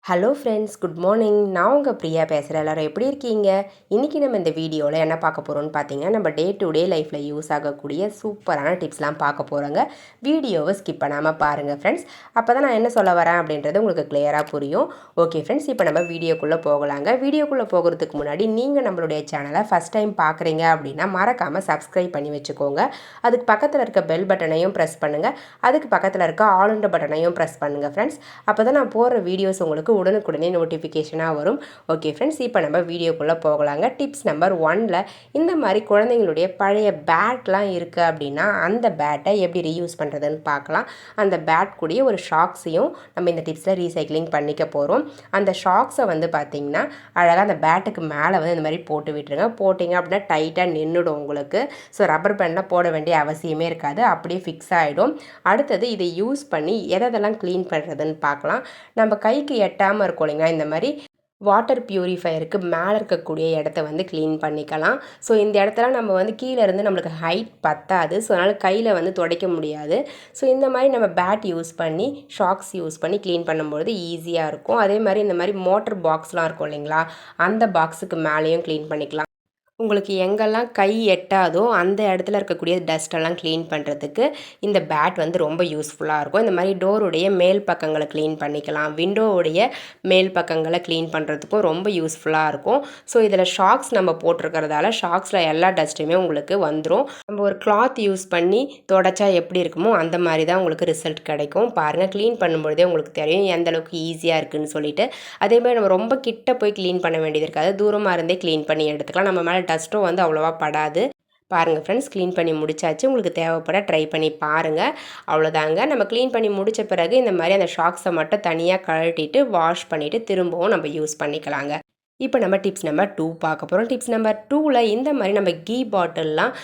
Hello friends, good morning. நான் உங்கள் பிரியா பேசுகிறேன். எல்லோரும் எப்படி இருக்கீங்க? இன்றைக்கி நம்ம இந்த வீடியோவில் என்ன பார்க்க போகிறோம்னு பார்த்தீங்கன்னா, நம்ம டே டு டே லைஃப்பில் யூஸ் ஆகக்கூடிய சூப்பரான டிப்ஸ்லாம் பார்க்க போகிறோங்க. வீடியோவை ஸ்கிப் பண்ணாமல் பாருங்கள் ஃப்ரெண்ட்ஸ். அப்போ தான் நான் என்ன சொல்ல வரேன் அப்படின்றது உங்களுக்கு கிளியராக புரியும். ஓகே ஃப்ரெண்ட்ஸ், இப்போ நம்ம வீடியோக்குள்ளே போகலாங்க. வீடியோக்குள்ளே போகிறதுக்கு முன்னாடி நீங்கள் நம்மளுடைய சேனலை ஃபஸ்ட் டைம் பார்க்குறீங்க அப்படின்னா மறக்காமல் சப்ஸ்கிரைப் பண்ணி வச்சுக்கோங்க. அதுக்கு பக்கத்தில் இருக்க பெல் பட்டனையும் ப்ரெஸ் பண்ணுங்கள். அதுக்கு பக்கத்தில் இருக்க ஆல்ன்ற பட்டனையும் ப்ரெஸ் பண்ணுங்கள் ஃப்ரெண்ட்ஸ். அப்போ தான் நான் போகிற வீடியோஸ் உங்களுக்கு உடனுக்குடனே நோட்டிஃபிகேஷனாக வரும். ஓகே ஃப்ரெண்ட்ஸ், இப்போ நம்ம வீடியோக்குள்ளே போகலாங்க. டிப்ஸ் நம்பர் 1ல் இந்த மாதிரி குழந்தைங்களுடைய பழைய பேட்லாம் இருக்குது அப்படின்னா அந்த பேட்டை எப்படி ரீயூஸ் பண்ணுறதுன்னு பார்க்கலாம். அந்த பேட் கூடிய ஒரு ஷாக்ஸையும் நம்ம இந்த டிப்ஸில் ரீசைக்ளிங் பண்ணிக்க போகிறோம். அந்த ஷாக்ஸை வந்து பார்த்திங்கன்னா அழகாக அந்த பேட்டுக்கு மேலே வந்து இந்த மாதிரி போட்டு விட்டுருங்க. போட்டிங்க அப்படின்னா டைட்டாக நின்றுடும் உங்களுக்கு. ஸோ ரப்பர் பேண்ட்லாம் போட வேண்டிய அவசியமே இருக்காது, அப்படியே ஃபிக்ஸ் ஆகிடும். அடுத்தது இதை யூஸ் பண்ணி எதெல்லாம் க்ளீன் பண்ணுறதுன்னு பார்க்கலாம். நம்ம கைக்கு எட்டாமல் இருக்கும் இல்லைங்களா, இந்த மாதிரி வாட்டர் பியூரிஃபையருக்கு மேலே இருக்கக்கூடிய இடத்த வந்து க்ளீன் பண்ணிக்கலாம். ஸோ இந்த இடத்துல நம்ம வந்து கீழே இருந்து நம்மளுக்கு ஹைட் பத்தாது, ஸோ அதனால் கையில் வந்து துடைக்க முடியாது. ஸோ இந்த மாதிரி நம்ம பேட் யூஸ் பண்ணி ஷாக்ஸ் யூஸ் பண்ணி க்ளீன் பண்ணும்பொழுது ஈஸியாக இருக்கும். அதே மாதிரி இந்த மாதிரி மோட்டர் பாக்ஸ்லாம் இருக்கும் இல்லைங்களா, அந்த பாக்ஸுக்கு மேலேயும் க்ளீன் பண்ணிக்கலாம். உங்களுக்கு எங்கெல்லாம் கை எட்டாதோ அந்த இடத்துல இருக்கக்கூடிய டஸ்ட்டெல்லாம் க்ளீன் பண்ணுறதுக்கு இந்த பேட் வந்து ரொம்ப யூஸ்ஃபுல்லாக இருக்கும். இந்த மாதிரி டோருடைய மேல் பக்கங்களை க்ளீன் பண்ணிக்கலாம், விண்டோவுடைய மேல் பக்கங்களை க்ளீன் பண்ணுறதுக்கும் ரொம்ப யூஸ்ஃபுல்லாக இருக்கும். ஸோ இதில் ஷாக்ஸ் நம்ம போட்டிருக்கிறதால ஷாக்ஸில் எல்லா டஸ்ட்டுமே உங்களுக்கு வந்துடும். நம்ம ஒரு கிளாத் யூஸ் பண்ணி தொடச்சா எப்படி இருக்குமோ அந்த மாதிரி தான் உங்களுக்கு ரிசல்ட் கிடைக்கும். பாருங்கள், க்ளீன் பண்ணும்பொழுதே உங்களுக்கு தெரியும் எந்த அளவுக்கு ஈஸியாக இருக்குதுன்னு சொல்லிட்டு. அதே மாதிரி நம்ம ரொம்ப கிட்ட போய் க்ளீன் பண்ண வேண்டியது இருக்காது, தூரமாக இருந்தே க்ளீன் பண்ணி எடுத்துக்கலாம். நம்ம மேலே டஸ்ட்டும் வந்து அவ்வளோவா படாது. பாருங்கள் ஃப்ரெண்ட்ஸ், க்ளீன் பண்ணி முடிச்சாச்சு. உங்களுக்கு தேவைப்பட ட்ரை பண்ணி பாருங்கள். அவ்வளோதாங்க. நம்ம க்ளீன் பண்ணி முடித்த பிறகு இந்த மாதிரி அந்த ஷாக்ஸை மட்டும் தனியாக கழட்டிட்டு வாஷ் பண்ணிவிட்டு திரும்பவும் நம்ம யூஸ் பண்ணிக்கலாங்க. இப்போ நம்ம டிப்ஸ் நம்பர் 2 பார்க்க போகிறோம். டிப்ஸ் நம்பர் 2ல் இந்த மாதிரி நம்ம கீ பாட்டில்லாம்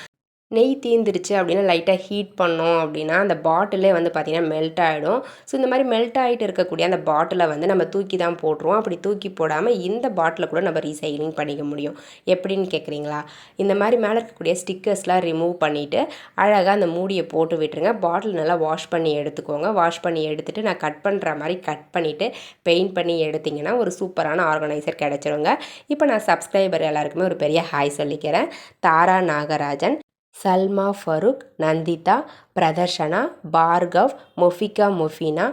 நெய் தீந்துருச்சு அப்படின்னா லைட்டாக ஹீட் பண்ணோம் அப்படின்னா அந்த பாட்டிலே வந்து பார்த்திங்கன்னா மெல்ட் ஆகிடும். ஸோ இந்த மாதிரி மெல்ட் ஆகிட்டு இருக்கக்கூடிய அந்த பாட்டிலை வந்து நம்ம தூக்கி தான் போட்டுருவோம். அப்படி தூக்கி போடாமல் இந்த பாட்டிலை கூட நம்ம ரீசைக்ளிங் பண்ணிக்க முடியும். எப்படின்னு கேட்குறீங்களா? இந்த மாதிரி மேலே இருக்கக்கூடிய ஸ்டிக்கர்ஸ்லாம் ரிமூவ் பண்ணிவிட்டு அழகாக அந்த மூடியை போட்டு விட்டுருங்க. பாட்டில் நல்லா வாஷ் பண்ணி எடுத்துக்கோங்க. வாஷ் பண்ணி எடுத்துகிட்டு நான் கட் பண்ணுற மாதிரி கட் பண்ணிவிட்டு பெயிண்ட் பண்ணி எடுத்திங்கன்னா ஒரு சூப்பரான ஆர்கனைசர் கிடச்சிருங்க. இப்போ நான் சப்ஸ்கிரைபர் எல்லாருக்குமே ஒரு பெரிய ஹாய் சொல்லிக்கிறேன். தாரா நாகராஜன், சல்மா ஃபருக், நந்திதா, பிரதர்ஷனா, பார்கவ், மொஃபிகா மொஃபினா,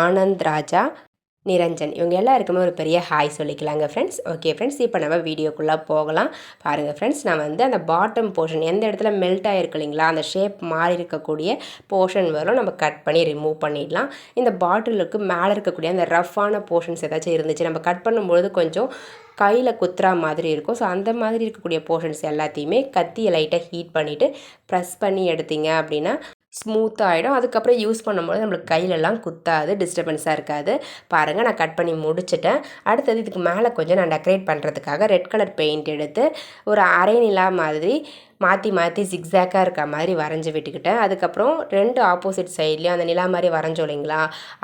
ஆனந்த் ராஜா, நிரஞ்சன், இவங்க எல்லாருக்குமே ஒரு பெரிய ஹாய் சொல்லிக்கலாங்க ஃப்ரெண்ட்ஸ். ஓகே ஃப்ரெண்ட்ஸ், இப்போ நம்ம வீடியோக்குள்ளே போகலாம். பாருங்கள் ஃப்ரெண்ட்ஸ், நான் வந்து அந்த பாட்டம் போர்ஷன் எந்த இடத்துல மெல்ட் ஆகிருக்கு இல்லைங்களா, அந்த ஷேப் மாறி இருக்கக்கூடிய போர்ஷன் வரும் நம்ம கட் பண்ணி ரிமூவ் பண்ணிடலாம். இந்த பாட்டிலுக்கு மேலே இருக்கக்கூடிய அந்த ரஃப்பான போர்ஷன்ஸ் ஏதாச்சும் இருந்துச்சு நம்ம கட் பண்ணும்பொழுது கொஞ்சம் கையில் குத்துறா மாதிரி இருக்கும். ஸோ அந்த மாதிரி இருக்கக்கூடிய போர்ஷன்ஸ் எல்லாத்தையுமே கத்தியை லைட்டாக ஹீட் பண்ணிவிட்டு ப்ரெஸ் பண்ணி எடுத்தீங்க அப்படின்னா ஸ்மூத்தாக ஆகிடும். அதுக்கப்புறம் யூஸ் பண்ணும்போது நம்மளுக்கு கையிலலாம் குத்தாது, டிஸ்டர்பன்ஸாக இருக்காது. பாருங்கள், நான் கட் பண்ணி முடிச்சிட்டேன். அடுத்தது இதுக்கு மேலே கொஞ்சம் நான் டெக்கரேட் பண்ணுறதுக்காக ரெட் கலர் பெயிண்ட் எடுத்து ஒரு அரை நிலா மாதிரி மாற்றி மாற்றி ஜிக்ஸாக்காக இருக்க மாதிரி வரைஞ்சி விட்டுக்கிட்டேன். அதுக்கப்புறம் 2 ஆப்போசிட் சைட்லேயும் அந்த நிலா மாதிரி வரைஞ்சோம் இல்லைங்களா,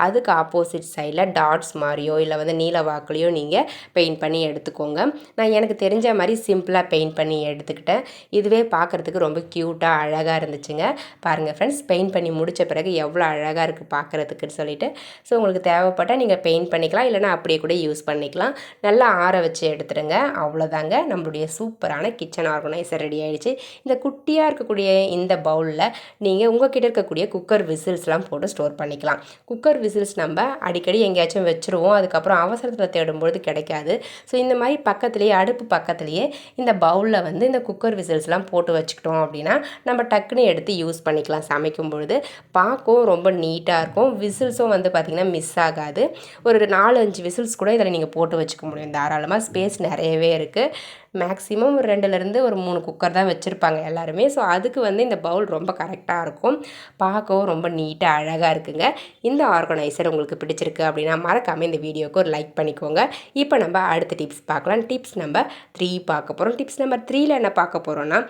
அதுக்கு ஆப்போசிட் சைடில் டாட்ஸ் மாதிரியோ இல்லை வந்து நீல வாக்குலையோ நீங்கள் பெயிண்ட் பண்ணி எடுத்துக்கோங்க. நான் எனக்கு தெரிஞ்ச மாதிரி சிம்பிளாக பெயிண்ட் பண்ணி எடுத்துக்கிட்டேன். இதுவே பார்க்குறதுக்கு ரொம்ப க்யூட்டாக அழகாக இருந்துச்சுங்க. பாருங்கள் ஃப்ரெண்ட்ஸ், பெயிண்ட் பண்ணி முடித்த பிறகு எவ்வளோ அழகாக இருக்குது பார்க்குறதுக்குன்னு சொல்லிட்டு. ஸோ உங்களுக்கு தேவைப்பட்டால் நீங்கள் பெயிண்ட் பண்ணிக்கலாம், இல்லைனா அப்படியே கூட யூஸ் பண்ணிக்கலாம். நல்லா ஆற வச்சு எடுத்துடுங்க. அவ்வளோதாங்க, நம்மளுடைய சூப்பரான கிச்சன் ஆர்கனைசர் ரெடி ஆகிடுச்சு. இந்த குட்டியாக இருக்கக்கூடிய இந்த பவுலில் நீங்கள் உங்கள்கிட்ட இருக்கக்கூடிய குக்கர் விசில்ஸ்லாம் போட்டு ஸ்டோர் பண்ணிக்கலாம். குக்கர் விசில்ஸ் நம்ம அடிக்கடி எங்கேயாச்சும் வச்சுருவோம், அதுக்கப்புறம் அவசரத்தில் தேடும்பொழுது கிடைக்காது. ஸோ இந்த மாதிரி பக்கத்துலேயே அடுப்பு பக்கத்துலேயே இந்த பவுலில் வந்து இந்த குக்கர் விசில்ஸ்லாம் போட்டு வச்சுக்கிட்டோம் அப்படின்னா நம்ம டக்குன்னு எடுத்து யூஸ் பண்ணிக்கலாம். சமைக்கும் பொழுது பார்க்கவும் ரொம்ப நீட்டாக இருக்கும். விசில்ஸும் வந்து பார்த்திங்கன்னா மிஸ் ஆகாது. ஒரு 4-5 விசில்ஸ் கூட இதில் நீங்கள் போட்டு வச்சுக்க முடியும் தாராளமாக. ஸ்பேஸ் நிறையவே இருக்குது. மேக்ஸிமம் ஒரு 2லேருந்து ஒரு 3 குக்கர் தான் வச்சுருப்பாங்க எல்லாருமே. ஸோ அதுக்கு வந்து இந்த பவுல் ரொம்ப கரெக்டாக இருக்கும். பார்க்கவும் ரொம்ப நீட்டாக அழகாக இருக்குங்க. இந்த ஆர்கனைசர் உங்களுக்கு பிடிச்சிருக்கு அப்படின்னா மறக்காமல் இந்த வீடியோவுக்கு ஒரு லைக் பண்ணிக்கோங்க. இப்போ நம்ம அடுத்த டிப்ஸ் பார்க்கலாம். டிப்ஸ் நம்பர் 3 பார்க்க போகிறோம். டிப்ஸ் நம்பர் 3ல் என்ன பார்க்க போகிறோன்னா,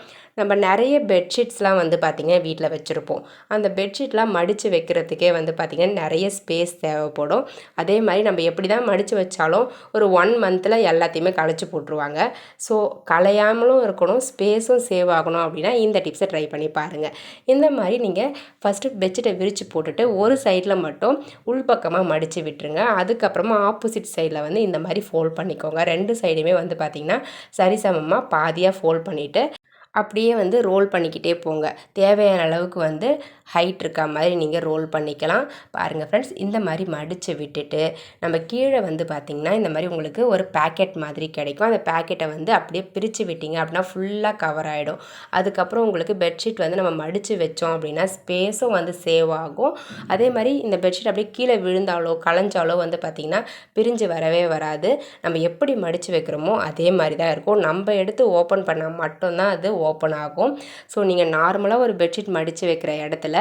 நம்ம நிறைய பெட்ஷீட்ஸ்லாம் வந்து பார்த்திங்கன்னா வீட்டில் வச்சுருப்போம். அந்த பெட்ஷீட்லாம் மடித்து வைக்கிறதுக்கே வந்து பார்த்திங்கன்னா நிறைய ஸ்பேஸ் தேவைப்படும். அதே மாதிரி நம்ம எப்படி தான் மடித்து வச்சாலும் ஒரு 1 மந்தில் எல்லாத்தையுமே கழிச்சு போட்டுருவாங்க. ஸோ ஸோ கலையாமலும் இருக்கணும், ஸ்பேஸும் சேவ் ஆகணும் அப்படின்னா இந்த டிப்ஸை ட்ரை பண்ணி பாருங்கள். இந்த மாதிரி நீங்கள் ஃபஸ்ட்டு பெட்ஷீட்டை விரித்து போட்டுட்டு ஒரு சைடில் மட்டும் உள்பக்கமாக மடித்து விட்டுருங்க. அதுக்கப்புறமா ஆப்போசிட் சைடில் வந்து இந்த மாதிரி ஃபோல்ட் பண்ணிக்கோங்க. 2 சைடுமே வந்து பார்த்திங்கன்னா சரிசமமாக பாதியாக ஃபோல்ட் பண்ணிவிட்டு அப்படியே வந்து ரோல் பண்ணிக்கிட்டே போங்க. தேவையான அளவுக்கு வந்து ஹைட் இருக்க மாதிரி நீங்கள் ரோல் பண்ணிக்கலாம். பாருங்கள் ஃப்ரெண்ட்ஸ், இந்த மாதிரி மடித்து விட்டுட்டு நம்ம கீழே வந்து பார்த்திங்கன்னா இந்த மாதிரி உங்களுக்கு ஒரு பேக்கெட் மாதிரி கிடைக்கும். அந்த பேக்கெட்டை வந்து அப்படியே பிரித்து விட்டிங்க அப்படின்னா ஃபுல்லாக கவர் ஆகிடும். அதுக்கப்புறம் உங்களுக்கு பெட்ஷீட் வந்து நம்ம மடித்து வச்சோம் அப்படின்னா ஸ்பேஸும் வந்து சேவ் ஆகும். அதே மாதிரி இந்த பெட்ஷீட் அப்படியே கீழே விழுந்தாலோ களைஞ்சாலோ வந்து பார்த்திங்கன்னா பிரிஞ்சு வரவே வராது. நம்ம எப்படி மடித்து வைக்கிறோமோ அதே மாதிரி தான் இருக்கும். நம்ம எடுத்து ஓப்பன் பண்ணால் மட்டும்தான் அது ஓப்பன் ஆகும். ஸோ நீங்கள் நார்மலாக ஒரு பெட்ஷீட் மடித்து வைக்கிற இடத்துல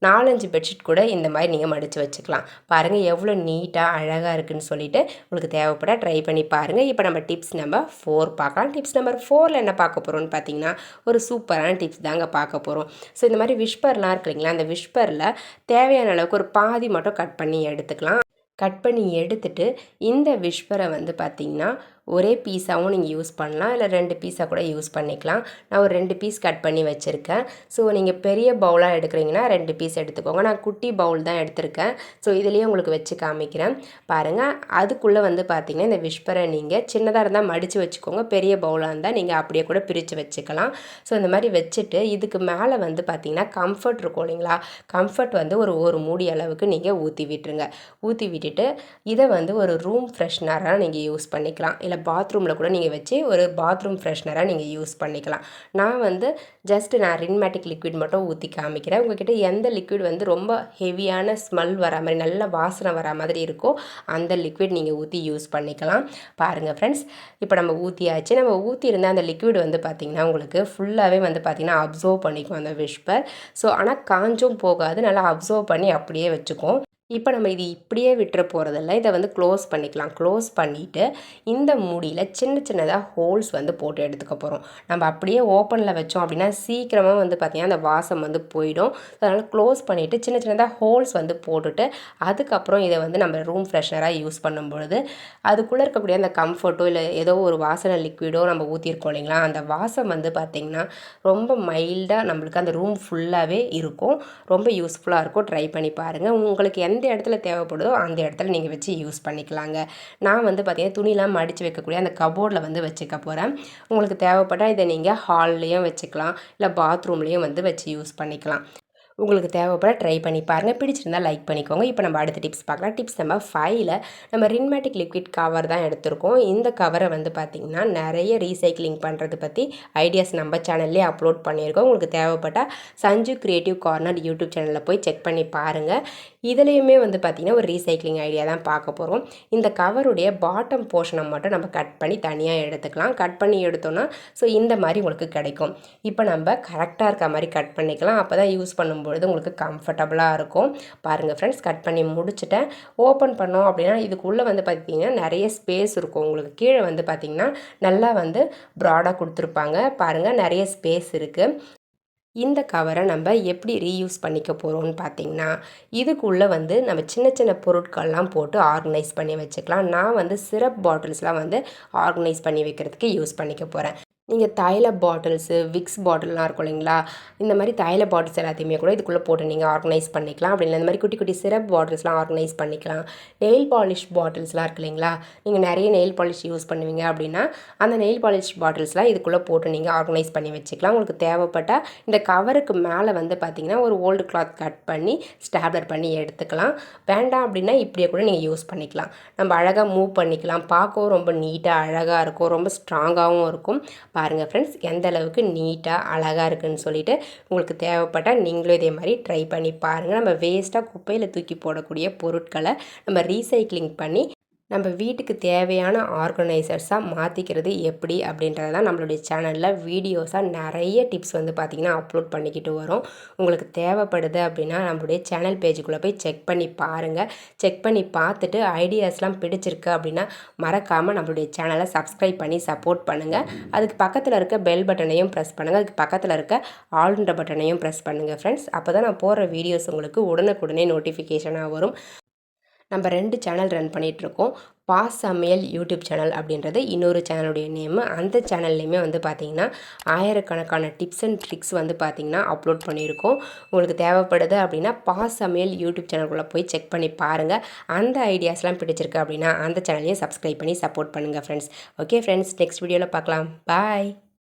4-5 பெட்ஷீட் கூட இந்த மாதிரி நீங்கள் மடித்து வச்சுக்கலாம். பாருங்கள் எவ்வளோ நீட்டாக அழகாக இருக்குதுன்னு சொல்லிட்டு உங்களுக்கு தேவைப்பட ட்ரை பண்ணி பாருங்கள். இப்போ நம்ம டிப்ஸ் நம்பர் 4 பார்க்கலாம். டிப்ஸ் நம்பர் 4ல் என்ன பார்க்க போகிறோம்னு பார்த்தீங்கன்னா ஒரு சூப்பரான டிப்ஸ் தாங்க பார்க்க போகிறோம். ஸோ இந்த மாதிரி விஸ்பர்லாம் இருக்கு இல்லைங்களா, அந்த விஸ்பரில் தேவையான அளவுக்கு ஒரு பாதி மட்டும் கட் பண்ணி எடுத்துக்கலாம். கட் பண்ணி எடுத்துட்டு இந்த விஸ்பரை வந்து பார்த்திங்கன்னா ஒரே பீஸாகவும் நீங்கள் யூஸ் பண்ணலாம், இல்லை 2 பீஸாக கூட யூஸ் பண்ணிக்கலாம். நான் ஒரு 2 பீஸ் கட் பண்ணி வச்சுருக்கேன். ஸோ நீங்கள் பெரிய பவுலாக எடுக்கிறீங்கன்னா 2 பீஸ் எடுத்துக்கோங்க. நான் குட்டி பவுல் தான் எடுத்திருக்கேன். ஸோ இதுலேயே உங்களுக்கு வச்சு காமிக்கிறேன் பாருங்கள். அதுக்குள்ளே வந்து பார்த்திங்கன்னா இந்த விஸ்பரை நீங்கள் சின்னதாக இருந்தால் மடித்து வச்சுக்கோங்க, பெரிய பவுலாக இருந்தால் நீங்கள் அப்படியே கூட பிரித்து வச்சுக்கலாம். ஸோ இந்த மாதிரி வச்சுட்டு இதுக்கு மேலே வந்து பார்த்திங்கன்னா கம்ஃபர்ட் இருக்கும் இல்லைங்களா, கம்ஃபர்ட் வந்து ஒரு மூடி அளவுக்கு நீங்கள் ஊற்றி விட்டுருங்க. ஊற்றி விட்டுட்டு இதை வந்து ஒரு ரூம் ஃப்ரெஷ்னராக நீங்கள் யூஸ் பண்ணிக்கலாம், இல்லை பாத்ரூமில் கூட நீங்கள் வச்சு ஒரு பாத்ரூம் ஃப்ரெஷ்னராக நீங்கள் யூஸ் பண்ணிக்கலாம். நான் வந்து நான் ரின்மேட்டிக் லிக்விட் மட்டும் ஊற்றி காமிக்கிறேன். உங்கள்கிட்ட எந்த லிக்விட் வந்து ரொம்ப ஹெவியான ஸ்மெல் வர மாதிரி நல்ல வாசனை வர மாதிரி இருக்கோ அந்த லிக்விட் நீங்கள் ஊற்றி யூஸ் பண்ணிக்கலாம். பாருங்கள் ஃப்ரெண்ட்ஸ், இப்போ நம்ம ஊற்றியாச்சு. நம்ம ஊற்றியிருந்த அந்த லிக்விட் வந்து பார்த்திங்கன்னா உங்களுக்கு ஃபுல்லாகவே வந்து பார்த்திங்கன்னா அப்சர்வ் பண்ணிக்கும் அந்த விஸ்பர். ஸோ ஆனால் காஞ்சும் போகாது, நல்லா அப்சர்வ் பண்ணி அப்படியே வச்சுக்கும். இப்போ நம்ம இது இப்படியே விட்டுற போகிறதில்ல, இதை வந்து க்ளோஸ் பண்ணிக்கலாம். க்ளோஸ் பண்ணிவிட்டு இந்த மூடியில் சின்னதாக ஹோல்ஸ் வந்து போட்டு எடுத்துக்க போகிறோம். நம்ம அப்படியே ஓப்பனில் வச்சோம் அப்படின்னா சீக்கிரமாக வந்து பார்த்திங்கன்னா அந்த வாசம் வந்து போயிடும். அதனால் க்ளோஸ் பண்ணிவிட்டு சின்னதாக ஹோல்ஸ் வந்து போட்டுட்டு அதுக்கப்புறம் இதை வந்து நம்ம ரூம் ஃப்ரெஷ்னராக யூஸ் பண்ணும்பொழுது அதுக்குள்ளே இருக்கக்கூடிய அந்த கம்ஃபர்ட்டோ இல்லை ஏதோ ஒரு வாசனை லிக்விடோ நம்ம ஊற்றிருக்கோம் இல்லைங்களா, அந்த வாசம் வந்து பார்த்திங்கன்னா ரொம்ப மைல்டாக நம்மளுக்கு அந்த ரூம் ஃபுல்லாகவே இருக்கும். ரொம்ப யூஸ்ஃபுல்லாக இருக்கும். ட்ரை பண்ணி பாருங்கள். உங்களுக்கு எந்த இடத்துல தேவைப்படுதோ அந்த இடத்துல நீங்கள் வச்சு யூஸ் பண்ணிக்கலாங்க. நான் வந்து பார்த்திங்கன்னா துணிலாம் மடித்து வைக்கக்கூடிய அந்த கபோர்டில் வந்து வச்சுக்க போகிறேன். உங்களுக்கு தேவைப்பட்டால் இதை நீங்கள் ஹால்லேயும் வச்சுக்கலாம், இல்லை பாத்ரூம்லேயும் வந்து வச்சு யூஸ் பண்ணிக்கலாம். உங்களுக்கு தேவைப்பட ட்ரை பண்ணி பாருங்கள். பிடிச்சிருந்தால் லைக் பண்ணிக்கோங்க. இப்போ நம்ம அடுத்த டிப்ஸ் பார்க்கலாம். டிப்ஸ் நம்பர் 5ல் நம்ம ரின்மேட்டிக் லிக்விட் கவர் தான் எடுத்திருக்கோம். இந்த கவரை வந்து பார்த்திங்கன்னா நிறைய ரீசைக்ளிங் பண்ணுறது பற்றி ஐடியாஸ் நம்ம சேனல்லே அப்லோட் பண்ணியிருக்கோம். உங்களுக்கு தேவைப்பட்டால் சஞ்சு கிரியேட்டிவ் கார்னர் யூடியூப் சேனலில் போய் செக் பண்ணி பாருங்கள். இதுலேயுமே வந்து பார்த்திங்கன்னா ஒரு ரீசைக்ளிங் ஐடியா தான் பார்க்க போகிறோம். இந்த கவருடைய பாட்டம் போர்ஷனை மட்டும் நம்ம கட் பண்ணி தனியாக எடுத்துக்கலாம். கட் பண்ணி எடுத்தோன்னா ஸோ இந்த மாதிரி உங்களுக்கு கிடைக்கும். இப்போ நம்ம கரெக்டாக இருக்க மாதிரி கட் பண்ணிக்கலாம். அப்போ தான் யூஸ் பண்ணும்போது உங்களுக்கு கம்ஃபர்டபுளாக இருக்கும். பாருங்கள் ஃப்ரெண்ட்ஸ், கட் பண்ணி முடிச்சுட்டேன். ஓப்பன் பண்ணோம் அப்படின்னா இதுக்குள்ளே வந்து பார்த்திங்கன்னா நிறைய ஸ்பேஸ் இருக்கும். உங்களுக்கு கீழே வந்து பார்த்திங்கன்னா நல்லா வந்து ப்ராடாக கொடுத்துருப்பாங்க. பாருங்கள், நிறைய ஸ்பேஸ் இருக்குது. இந்த கவரை நம்ம எப்படி ரீயூஸ் பண்ணிக்க போகிறோம்னு பார்த்திங்கன்னா இதுக்குள்ளே வந்து நம்ம சின்ன பொருட்கள்லாம் போட்டு ஆர்கனைஸ் பண்ணி வச்சுக்கலாம். நான் வந்து சிரப் பாட்டில்ஸ்லாம் வந்து ஆர்கனைஸ் பண்ணி வைக்கிறதுக்கு யூஸ் பண்ணிக்க போகிறேன். நீங்கள் தைல பாட்டில்ஸு, விக்ஸ் பாட்டில்லாம் இருக்கும் இல்லைங்களா, இந்த மாதிரி தைல பாட்டில்ஸ் எல்லாத்தையுமே கூட இதுக்குள்ளே போட்டு நீங்கள் ஆர்கனைஸ் பண்ணிக்கலாம். அப்படி இல்லை இந்த மாதிரி குட்டி குட்டி சிரப் பாட்டில்ஸ்லாம் ஆர்கனைஸ் பண்ணிக்கலாம். நெயில் பாலிஷ் பாட்டில்ஸ்லாம் இருக்கு இல்லைங்களா, நீங்கள் நிறைய நெயில் பாலிஷ் யூஸ் பண்ணுவீங்க அப்படின்னா அந்த நெயில் பாலிஷ் பாட்டில்ஸ்லாம் இதுக்குள்ளே போட்டு நீங்கள் ஆர்கனைஸ் பண்ணி வச்சுக்கலாம். உங்களுக்கு தேவைப்பட்டால் இந்த கவருக்கு மேலே வந்து பார்த்திங்கன்னா ஒரு ஓல்டு கிளாத் கட் பண்ணி ஸ்டாப்லர் பண்ணி எடுத்துக்கலாம். வேண்டாம் அப்படின்னா இப்படியே கூட நீங்கள் யூஸ் பண்ணிக்கலாம். நம்ம அழகாக மூவ் பண்ணிக்கலாம். பார்க்கவும் ரொம்ப நீட்டாக அழகாக இருக்கும், ரொம்ப ஸ்ட்ராங்காகவும் இருக்கும். பாருங்கள் ஃப்ரெண்ட்ஸ், எந்த அளவுக்கு நீட்டாக அழகாக இருக்குதுன்னு சொல்லிட்டு உங்களுக்கு தேவைப்பட்டால் நீங்களும் இதே மாதிரி ட்ரை பண்ணி பாருங்கள். நம்ம வேஸ்ட்டாக குப்பையில் தூக்கி போடக்கூடிய பொருட்களை நம்ம ரீசைக்ளிங் பண்ணி நம்ம வீட்டுக்கு தேவையான ஆர்கனைசர்ஸாக மாற்றிக்கிறது எப்படி அப்படின்றது தான் நம்மளுடைய சேனலில் வீடியோஸாக நிறைய டிப்ஸ் வந்து பார்த்திங்கன்னா அப்லோட் பண்ணிக்கிட்டு வரோம். உங்களுக்கு தேவைப்படுது அப்படின்னா நம்மளுடைய சேனல் பேஜுக்குள்ளே போய் செக் பண்ணி பாருங்கள். செக் பண்ணி பார்த்துட்டு ஐடியாஸ்லாம் பிடிச்சிருக்கு அப்படின்னா மறக்காமல் நம்மளுடைய சேனலை சப்ஸ்கிரைப் பண்ணி சப்போர்ட் பண்ணுங்கள். அதுக்கு பக்கத்தில் இருக்க பெல் பட்டனையும் ப்ரெஸ் பண்ணுங்கள். அதுக்கு பக்கத்தில் இருக்க ஆல்ன்ற பட்டனையும் ப்ரெஸ் பண்ணுங்கள் ஃப்ரெண்ட்ஸ். அப்போ தான் நான் போடுற வீடியோஸ் உங்களுக்கு உடனுக்குடனே நோட்டிஃபிகேஷனாக வரும். நம்ம 2 சேனல் ரன் பண்ணிகிட்ருக்கோம். பாஸ் சமையல் யூடியூப் சேனல் அப்படின்றது இன்னொரு சேனலுடைய நேமு. அந்த சேனல்லையுமே வந்து பார்த்திங்கன்னா ஆயிரக்கணக்கான டிப்ஸ் அண்ட் ட்ரிக்ஸ் வந்து பார்த்திங்கன்னா அப்லோட் பண்ணியிருக்கோம். உங்களுக்கு தேவைப்படுது அப்படின்னா பாஸ் சமையல் யூடியூப் சேனலுக்குள்ளே போய் செக் பண்ணி பாருங்கள். அந்த ஐடியாஸ்லாம் பிடிச்சிருக்கு அப்படின்னா அந்த சேனலையும் சப்ஸ்கிரைப் பண்ணி சப்போர்ட் பண்ணுங்கள் ஃப்ரெண்ட்ஸ். ஓகே ஃப்ரெண்ட்ஸ், நெக்ஸ்ட் வீடியோவில் பார்க்கலாம். பாய்.